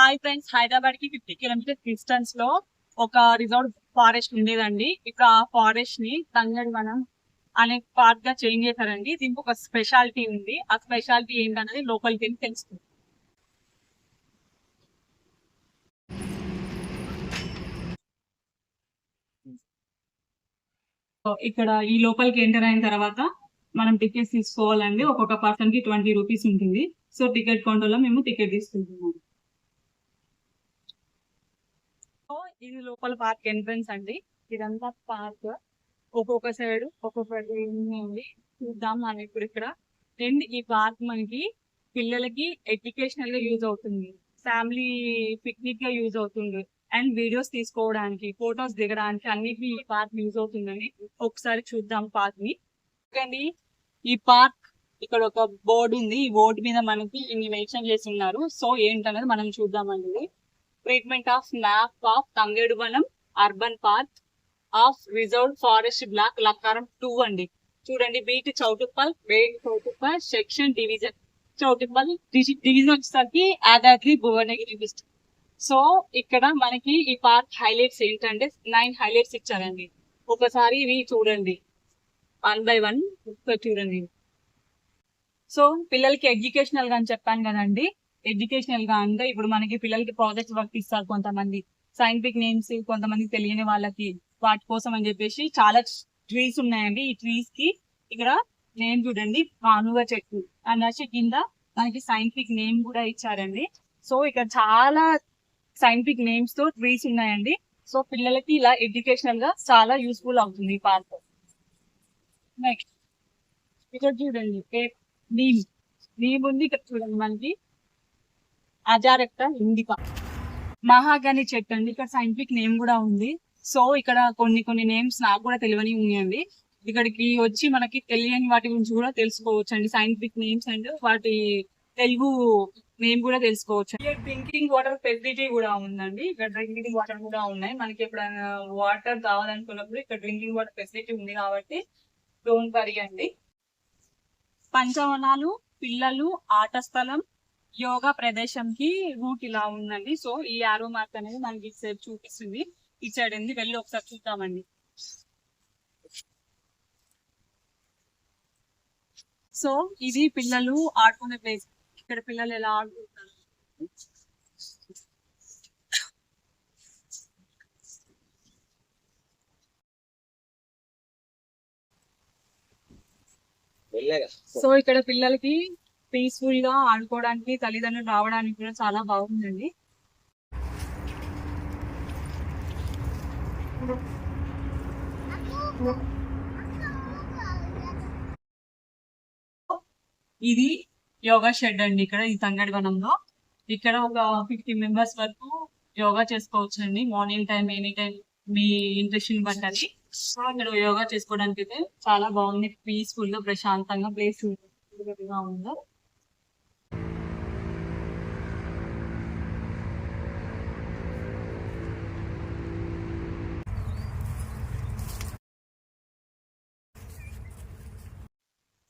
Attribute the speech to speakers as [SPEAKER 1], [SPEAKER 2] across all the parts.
[SPEAKER 1] Hi friends, Hyderabad కి 50 kilometres distance లో ఒక రిజర్వ్ ఫారెస్ట్ ఉండేదండి. ఇప్పుడు ఆ ఫారెస్ట్ ని తంగడి వనం అనే పార్క్ గా చేంజ్ చేశారండి. దీనికి ఒక స్పెషాలిటీ ఉంది. ఆ స్పెషాలిటీ ఏంటనేది లోపలికి వెళ్ళి తెలుస్తుంది. ఇక్కడ ఈ లోపలికి ఎంటర్ అయిన తర్వాత మనం టికెట్స్ తీసుకోవాలండి. ఒక్కొక్క పర్సన్ కి 20 రూపీస్ ఉంటుంది. సో టికెట్ కౌంటర్ లో మేము టికెట్ తీసుకుంటున్నాం. ఇది లోపల పార్క్ ఎంట్రన్స్ అండి. ఇదంతా పార్క్. ఒక్కొక్క సైడ్ ఒక్కొక్కటి ఉంది. చూద్దాం మనం ఇప్పుడు ఇక్కడ. అండ్ ఈ పార్క్ మనకి పిల్లలకి ఎడ్యుకేషనల్ గా యూజ్ అవుతుంది, ఫ్యామిలీ పిక్నిక్ గా యూజ్ అవుతుంది, అండ్ వీడియోస్ తీసుకోవడానికి, ఫొటోస్ దిగడానికి అన్నిటికీ ఈ పార్క్ యూజ్ అవుతుందండి. ఒకసారి చూద్దాం పార్క్ ని. కానీ ఈ పార్క్ ఇక్కడ ఒక బోర్డు ఉంది. ఈ బోర్డు మీద మనకి ఇన్ని మెన్షన్ చేసి ఉన్నారు. సో ఏంటనేది మనం చూద్దామండి. Treatment of map of Tangedu Vanam urban park of reserve forest block Lakkaram 2 అండి. చూడండి, beat Choutuppal section division Choutuppal division వచ్చేసరికి యాదాద్రి భువనగిరి డిస్ట్రిక్ట్. సో ఇక్కడ మనకి ఈ పార్క్ హైలైట్స్ ఏంటంటే 9 హైలైట్స్ ఇచ్చారండి. ఒకసారి ఇవి చూడండి, 1 by 1 చూడండి. సో పిల్లలకి ఎడ్యుకేషనల్ గా అని చెప్పాను కదండి. ఎడ్యుకేషనల్ గా అంటే ఇప్పుడు మనకి పిల్లలకి ప్రాజెక్ట్ వర్క్ ఇస్తారు కొంతమంది, సైంటిఫిక్ నేమ్స్ కొంతమంది తెలియని వాళ్ళకి, వాటి కోసం అని చెప్పేసి చాలా ట్రీస్ ఉన్నాయండి. ఈ ట్రీస్ కి ఇక్కడ నేమ్ చూడండి, కానుగ చెట్టు అనేసి కింద మనకి సైంటిఫిక్ నేమ్ కూడా ఇచ్చారండి. సో ఇక్కడ చాలా సైంటిఫిక్ నేమ్స్ తో ట్రీస్ ఉన్నాయండి. సో పిల్లలకి ఇలా ఎడ్యుకేషనల్ గా చాలా యూస్ఫుల్ అవుతుంది ఈ పార్క్. నెక్స్ట్ ఇక్కడ చూడండి, నీమ్ నీమ్ ఉంది ఇక్కడ చూడండి మనకి. అజారెక్టా ఇండికా మహాగని చెట్టు అండి. ఇక్కడ సైంటిఫిక్ నేమ్ కూడా ఉంది. సో ఇక్కడ కొన్ని నేమ్స్ నాకు కూడా తెలియని ఉన్నాయండి. ఇక్కడికి వచ్చి మనకి తెలియని వాటి గురించి కూడా తెలుసుకోవచ్చు అండి. సైంటిఫిక్ నేమ్స్ అండ్ వాటి తెలుగు నేమ్ కూడా తెలుసుకోవచ్చు. ఇక్కడ డ్రింకింగ్ వాటర్ ఫెసిలిటీ కూడా ఉందండి. ఇక్కడ డ్రింకింగ్ వాటర్ కూడా ఉన్నాయి. మనకి ఎప్పుడైనా వాటర్ కావాలనుకున్నప్పుడు ఇక్కడ డ్రింకింగ్ వాటర్ ఫెసిలిటీ ఉంది కాబట్టి డోంట్ వరీ అండి. పంచవనాలు, పిల్లలు ఆట స్థలం, యోగా ప్రదేశంకి రూట్ ఇలా ఉందండి. సో ఈ ఆరో మార్క్ అనేది మనకి ఇటు సైడ్ చూపిస్తుంది. ఇటు సైడ్ ఉంది, వెళ్ళి ఒకసారి చూద్దామండి. సో ఇది పిల్లలు ఆడుకునే ప్లేస్. ఇక్కడ పిల్లలు ఎలా ఆడుకుంటారు. సో ఇక్కడ పిల్లలకి పీస్ఫుల్ గా ఆడుకోవడానికి, తల్లిదండ్రులు రావడానికి కూడా చాలా బాగుందండి. ఇది యోగా షెడ్ అండి. ఇక్కడ ఈ తంగడి వనంలో ఇక్కడ ఒక 50 మెంబర్స్ వరకు యోగా చేసుకోవచ్చు అండి. మార్నింగ్ టైం, ఎనీ టైం మీ ఇంట్రెస్ట్ బట్టి. సో ఇక్కడ యోగా చేసుకోవడానికి అయితే చాలా బాగుంది. పీస్ఫుల్ గా ప్రశాంతంగా ప్లేస్ ఉందో.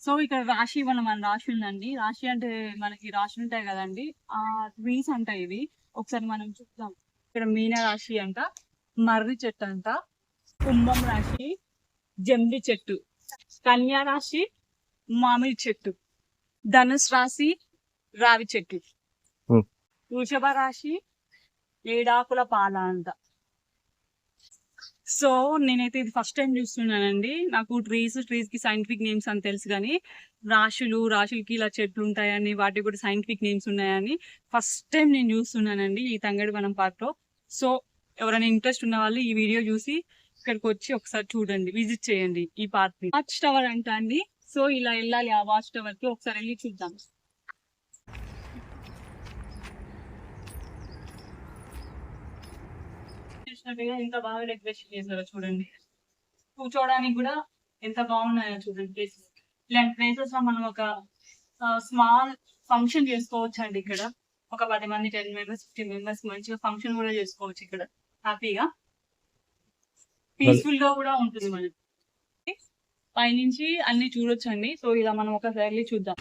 [SPEAKER 1] సో ఇక్కడ రాశి వనం అని రాశి ఉందండి. రాశి అంటే మనకి రాశి ఉంటాయి కదండి, ఆ ట్రీస్ అంటాయి ఇవి. ఒకసారి మనం చూద్దాం. ఇక్కడ మీన రాశి అంట, మర్రి చెట్టు అంట, కుంభం రాశి జంబి చెట్టు, కన్యా రాశి మామిడి చెట్టు, ధనుస్ రాశి రావి చెట్టు, వృషభ రాశి ఏడాకుల పాల అంట. సో నేనైతే ఇది ఫస్ట్ టైం చూస్తున్నానండి. నాకు ట్రీస్ కి సైంటిఫిక్ నేమ్స్ అని తెలుసు, కానీ రాశులకి ఇలా చెట్లు ఉంటాయని, వాటికి కూడా సైంటిఫిక్ నేమ్స్ ఉన్నాయని ఫస్ట్ టైం నేను చూస్తున్నానండి ఈ తంగడి వనం పార్క్ లో. సో ఎవరైనా ఇంట్రెస్ట్ ఉన్న వాళ్ళు ఈ వీడియో చూసి ఇక్కడికి వచ్చి ఒకసారి చూడండి, విజిట్ చేయండి ఈ పార్క్ ని. వాచ్ టవర్ అంట అండి. సో ఇలా వెళ్ళాలి ఆ వాచ్ టవర్ కి. ఒకసారి వెళ్ళి చూద్దాం. ఎంత బాగా డెకరేషన్ చేశారో చూడండి. కూర్చోవడానికి కూడా ఎంత బాగున్నాయో చూడండి ప్లేసెస్. ఇలాంటి ప్లేసెస్ లో మనం ఒక స్మాల్ ఫంక్షన్ చేసుకోవచ్చు అండి. ఇక్కడ ఒక 10 మంది, 10 మెంబర్స్, 15 మెంబర్స్ మంచిగా ఫంక్షన్ కూడా చేసుకోవచ్చు ఇక్కడ హ్యాపీగా. పీస్ఫుల్ గా కూడా ఉంటుంది మనకి. పైనుంచి అన్ని చూడొచ్చు అండి. సో ఇలా మనం ఒకసారి చూద్దాం.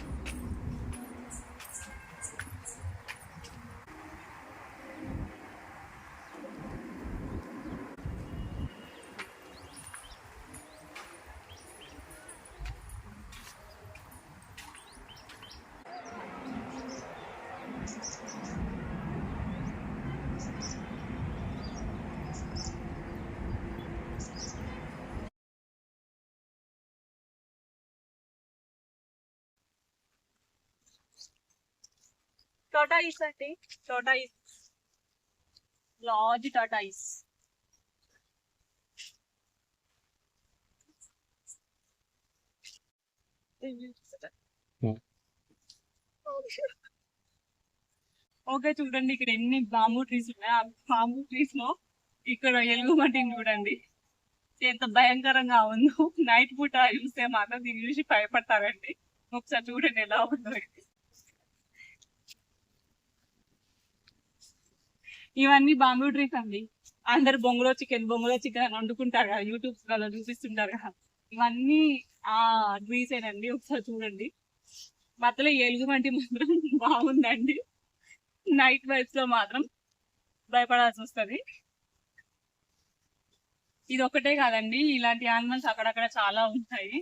[SPEAKER 1] టాటాయిస్ అండి. Tortoise, large tortoise. ఓకే, చూడండి ఇక్కడ ఎన్ని బాంబూ ట్రీస్ ఉన్నాయి. ఆ బాంబూ ట్రీస్ లో ఇక్కడ ఎలుగుబంటిని చూడండి ఎంత భయంకరంగా ఉందో. నైట్ పూట చూస్తే మాత్రం దీన్ని చూసి భయపడతారండి. ఒకసారి చూడండి ఎలా ఉందో ఇది. ఇవన్నీ బాంబూ ట్రీస్ అండి. అందరు బొంగులో చికెన్ అని వండుకుంటారు కదా, యూట్యూబ్స్ లో చూపిస్తుంటారు కదా, ఇవన్నీ ఆ ట్రీస్ ఏనండి. ఒకసారి చూడండి. మధ్యలో ఎలుగుబంటి మాత్రం బాగుందండి. నైట్ వైబ్స్ లో మాత్రం భయపడాల్సి వస్తుంది. ఇది ఒకటే కాదండి, ఇలాంటి యానిమల్స్ అక్కడక్కడ చాలా ఉంటాయి.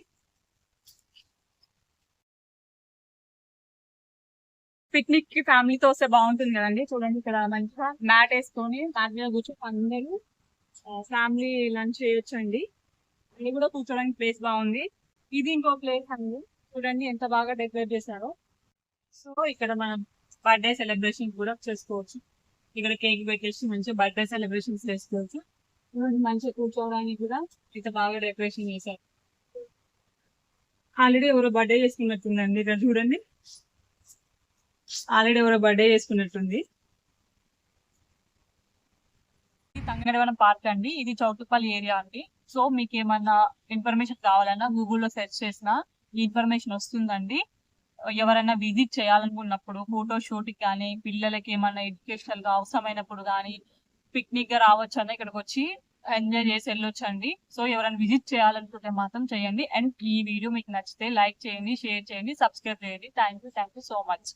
[SPEAKER 1] పిక్నిక్ కి ఫ్యామిలీతో వస్తే బాగుంటుంది కదండి. చూడండి ఇక్కడ మంచిగా మ్యాట్ వేసుకొని మ్యాట్ మీద కూర్చొని అందరూ ఫ్యామిలీ లంచ్ చేయొచ్చండి. ఇది కూడా కూర్చోడానికి ప్లేస్ బాగుంది. ఇది ఇంకో ప్లేస్ అండి. చూడండి ఎంత బాగా డెకరేట్ చేశారో. సో ఇక్కడ మనం బర్త్డే సెలబ్రేషన్ కూడా చేసుకోవచ్చు. ఇక్కడ కేక్ పెట్టేసి మంచిగా బర్త్డే సెలబ్రేషన్స్ చేసుకోవచ్చు. మంచిగా కూర్చోవడానికి కూడా ఇంత బాగా డెకరేషన్ చేశారు. ఆల్రెడీ ఎవరో బర్త్డే చేసుకున్నట్టుందండి. ఇక్కడ చూడండి, ఆల్రెడీ ఎవరో బర్త్డే చేసుకున్నట్టుంది. తంగడవరం పార్క్ అండి. ఇది చౌటుపల్లి ఏరియా అండి. సో మీకు ఏమన్నా ఇన్ఫర్మేషన్ కావాలన్నా గూగుల్లో సెర్చ్ చేసినా ఈ ఇన్ఫర్మేషన్ వస్తుందండి. ఎవరైనా విజిట్ చేయాలనుకున్నప్పుడు ఫోటో షూట్ కానీ, పిల్లలకి ఏమన్నా ఎడ్యుకేషనల్ గా అవసరమైనప్పుడు కానీ పిక్నిక్ గా రావచ్చు అన్న ఇక్కడికి వచ్చి ఎంజాయ్ చేసి వెళ్ళొచ్చు అండి. సో ఎవరైనా విజిట్ చేయాలనుకుంటే మాత్రం చేయండి. అండ్ ఈ వీడియో మీకు నచ్చితే లైక్ చేయండి, షేర్ చేయండి, సబ్స్క్రైబ్ చేయండి. Thank you so much.